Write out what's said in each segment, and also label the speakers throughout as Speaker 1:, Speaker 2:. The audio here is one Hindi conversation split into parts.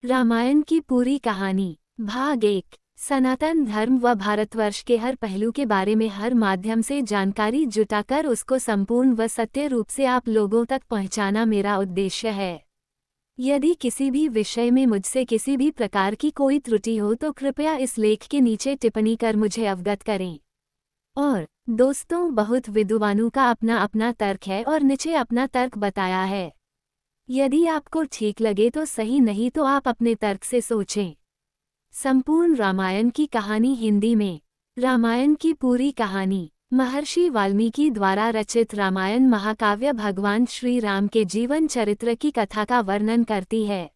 Speaker 1: रामायण की पूरी कहानी भाग 1। सनातन धर्म व भारतवर्ष के हर पहलू के बारे में हर माध्यम से जानकारी जुटाकर उसको संपूर्ण व सत्य रूप से आप लोगों तक पहुंचाना मेरा उद्देश्य है। यदि किसी भी विषय में मुझसे किसी भी प्रकार की कोई त्रुटि हो तो कृपया इस लेख के नीचे टिप्पणी कर मुझे अवगत करें। और दोस्तों, बहुत विद्वानों का अपना अपना तर्क है और नीचे अपना तर्क बताया है। यदि आपको ठीक लगे तो सही, नहीं तो आप अपने तर्क से सोचें। संपूर्ण रामायण की कहानी हिंदी में। रामायण की पूरी कहानी महर्षि वाल्मीकि द्वारा रचित रामायण महाकाव्य भगवान श्री राम के जीवन चरित्र की कथा का वर्णन करती है,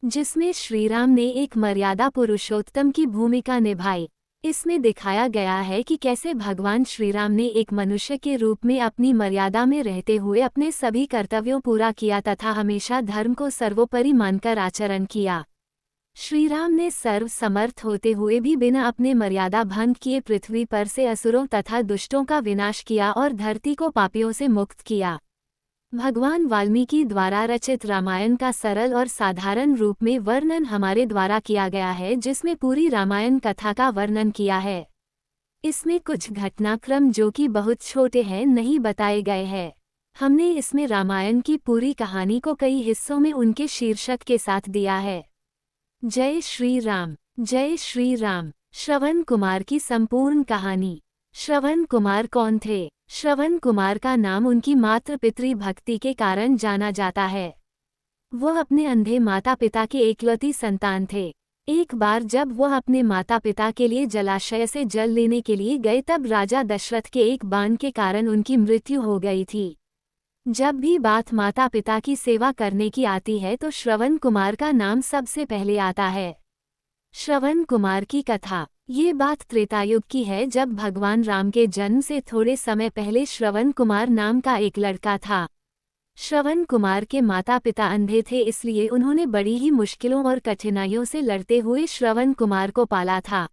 Speaker 1: जिसमें श्री राम ने एक मर्यादा पुरुषोत्तम की भूमिका निभाई। इसमें दिखाया गया है कि कैसे भगवान श्रीराम ने एक मनुष्य के रूप में अपनी मर्यादा में रहते हुए अपने सभी कर्तव्यों पूरा किया तथा हमेशा धर्म को सर्वोपरि मानकर आचरण किया। श्रीराम ने सर्व समर्थ होते हुए भी बिना अपने मर्यादा भंग किए पृथ्वी पर से असुरों तथा दुष्टों का विनाश किया और धरती को पापियों से मुक्त किया। भगवान वाल्मीकि द्वारा रचित रामायण का सरल और साधारण रूप में वर्णन हमारे द्वारा किया गया है, जिसमें पूरी रामायण कथा का वर्णन किया है। इसमें कुछ घटनाक्रम जो कि बहुत छोटे हैं नहीं बताए गए हैं। हमने इसमें रामायण की पूरी कहानी को कई हिस्सों में उनके शीर्षक के साथ दिया है। जय श्री राम, जय श्री राम। श्रवण कुमार की संपूर्ण कहानी। श्रवण कुमार कौन थे? श्रवण कुमार का नाम उनकी मातृ पितृ भक्ति के कारण जाना जाता है। वह अपने अंधे माता पिता के एकलौती संतान थे। एक बार जब वह अपने माता पिता के लिए जलाशय से जल लेने के लिए गए तब राजा दशरथ के एक बाण के कारण उनकी मृत्यु हो गई थी। जब भी बात माता पिता की सेवा करने की आती है तो श्रवण कुमार का नाम सबसे पहले आता है। श्रवण कुमार की कथा। ये बात त्रेतायुग की है, जब भगवान राम के जन्म से थोड़े समय पहले श्रवण कुमार नाम का एक लड़का था। श्रवण कुमार के माता पिता अंधे थे, इसलिए उन्होंने बड़ी ही मुश्किलों और कठिनाइयों से लड़ते हुए श्रवण कुमार को पाला था।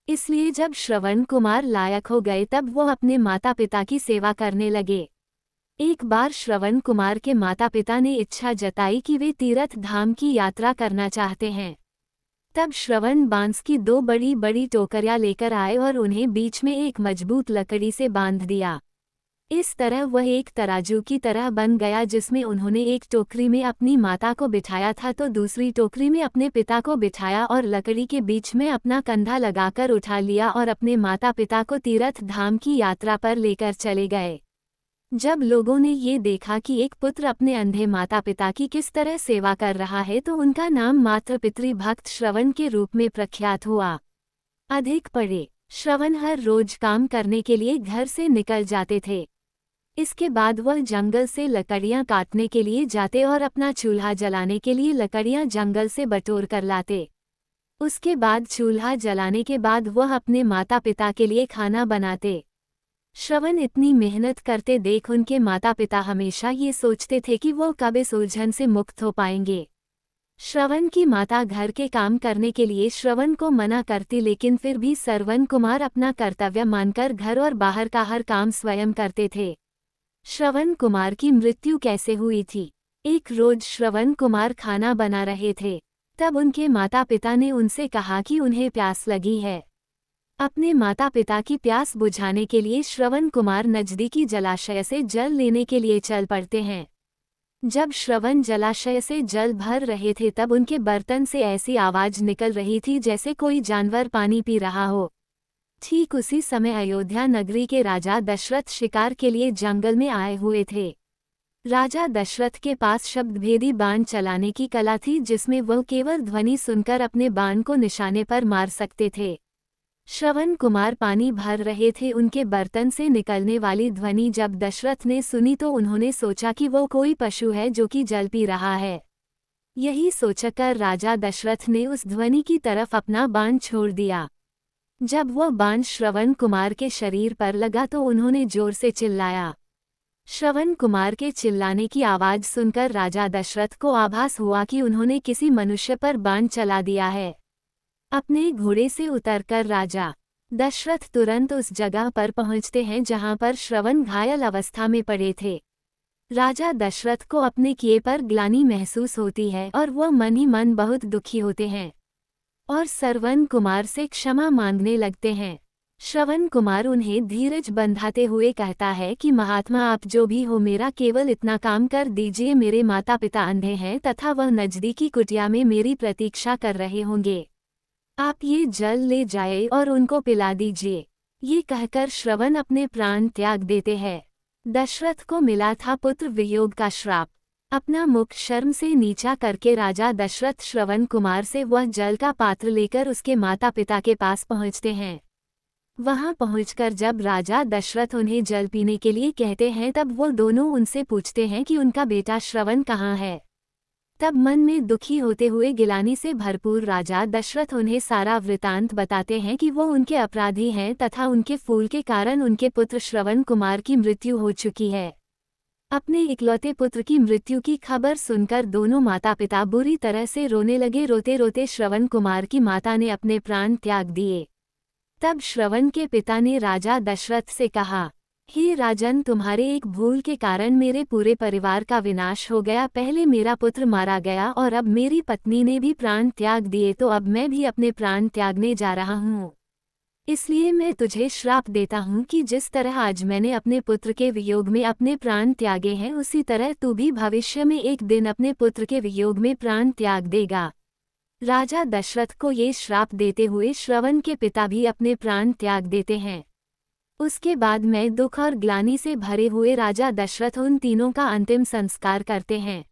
Speaker 1: इसलिए जब श्रवण कुमार लायक हो गए तब वो अपने माता पिता की सेवा करने लगे। एक बार श्रवण कुमार के माता पिता ने इच्छा जताई कि वे तीर्थ धाम की यात्रा करना चाहते हैं। तब श्रवण बांस की 2 बड़ी बड़ी टोकरियां लेकर आए और उन्हें बीच में एक मजबूत लकड़ी से बांध दिया। इस तरह वह एक तराजू की तरह बन गया, जिसमें उन्होंने एक टोकरी में अपनी माता को बिठाया था तो दूसरी टोकरी में अपने पिता को बिठाया और लकड़ी के बीच में अपना कंधा लगाकर उठा लिया और अपने माता पिता को तीर्थ धाम की यात्रा पर लेकर चले गए। जब लोगों ने ये देखा कि एक पुत्र अपने अंधे माता पिता की किस तरह सेवा कर रहा है तो उनका नाम मातृ पितृ भक्त श्रवण के रूप में प्रख्यात हुआ। अधिक पढ़े। श्रवण हर रोज काम करने के लिए घर से निकल जाते थे। इसके बाद वह जंगल से लकड़ियां काटने के लिए जाते और अपना चूल्हा जलाने के लिए लकड़ियां जंगल से बटोर कर लाते। उसके बाद चूल्हा जलाने के बाद वह अपने माता पिता के लिए खाना बनाते। श्रवण इतनी मेहनत करते देख उनके माता पिता हमेशा ये सोचते थे कि वो कब इस उलझन से मुक्त हो पाएंगे। श्रवण की माता घर के काम करने के लिए श्रवण को मना करती, लेकिन फिर भी श्रवण कुमार अपना कर्तव्य मानकर घर और बाहर का हर काम स्वयं करते थे। श्रवण कुमार की मृत्यु कैसे हुई थी? एक रोज श्रवण कुमार खाना बना रहे थे, तब उनके माता पिता ने उनसे कहा कि उन्हें प्यास लगी है। अपने माता पिता की प्यास बुझाने के लिए श्रवण कुमार नजदीकी जलाशय से जल लेने के लिए चल पड़ते हैं। जब श्रवण जलाशय से जल भर रहे थे तब उनके बर्तन से ऐसी आवाज निकल रही थी जैसे कोई जानवर पानी पी रहा हो। ठीक उसी समय अयोध्या नगरी के राजा दशरथ शिकार के लिए जंगल में आए हुए थे। राजा दशरथ के पास शब्दभेदी बाण चलाने की कला थी, जिसमें वह केवल ध्वनि सुनकर अपने बाण को निशाने पर मार सकते थे। श्रवण कुमार पानी भर रहे थे। उनके बर्तन से निकलने वाली ध्वनि जब दशरथ ने सुनी तो उन्होंने सोचा कि वो कोई पशु है जो कि जल पी रहा है। यही सोचकर राजा दशरथ ने उस ध्वनि की तरफ अपना बाण छोड़ दिया। जब वह बाण श्रवण कुमार के शरीर पर लगा तो उन्होंने जोर से चिल्लाया। श्रवण कुमार के चिल्लाने की आवाज सुनकर राजा दशरथ को आभास हुआ कि उन्होंने किसी मनुष्य पर बाण चला दिया है। अपने घोड़े से उतरकर राजा दशरथ तुरंत उस जगह पर पहुंचते हैं जहां पर श्रवण घायल अवस्था में पड़े थे। राजा दशरथ को अपने किए पर ग्लानि महसूस होती है और वह मन ही मन बहुत दुखी होते हैं और श्रवण कुमार से क्षमा मांगने लगते हैं। श्रवण कुमार उन्हें धीरज बंधाते हुए कहता है कि महात्मा, आप जो भी हो, मेरा केवल इतना काम कर दीजिए। मेरे माता पिता अंधे हैं तथा वह नजदीकी कुटिया में मेरी प्रतीक्षा कर रहे होंगे। आप ये जल ले जाए और उनको पिला दीजिए। ये कहकर श्रवण अपने प्राण त्याग देते हैं। दशरथ को मिला था पुत्र वियोग का श्राप। अपना मुख शर्म से नीचा करके राजा दशरथ श्रवण कुमार से वह जल का पात्र लेकर उसके माता पिता के पास पहुंचते हैं। वहां पहुंचकर जब राजा दशरथ उन्हें जल पीने के लिए कहते हैं, तब वो दोनों उनसे पूछते हैं कि उनका बेटा श्रवण कहाँ है। तब मन में दुखी होते हुए गिलानी से भरपूर राजा दशरथ उन्हें सारा वृतांत बताते हैं कि वो उनके अपराधी हैं तथा उनके फूल के कारण उनके पुत्र श्रवण कुमार की मृत्यु हो चुकी है। अपने इकलौते पुत्र की मृत्यु की खबर सुनकर दोनों माता पिता बुरी तरह से रोने लगे। रोते रोते श्रवण कुमार की माता ने अपने प्राण त्याग दिए। तब श्रवण के पिता ने राजा दशरथ से कहा, हे राजन, तुम्हारे एक भूल के कारण मेरे पूरे परिवार का विनाश हो गया। पहले मेरा पुत्र मारा गया और अब मेरी पत्नी ने भी प्राण त्याग दिए, तो अब मैं भी अपने प्राण त्यागने जा रहा हूँ। इसलिए मैं तुझे श्राप देता हूँ कि जिस तरह आज मैंने अपने पुत्र के वियोग में अपने प्राण त्यागे हैं, उसी तरह तू भी भविष्य में एक दिन अपने पुत्र के वियोग में प्राण त्याग देगा। राजा दशरथ को ये श्राप देते हुए श्रवण के पिता भी अपने प्राण त्याग देते हैं। उसके बाद में दुख और ग्लानि से भरे हुए राजा दशरथ उन तीनों का अंतिम संस्कार करते हैं।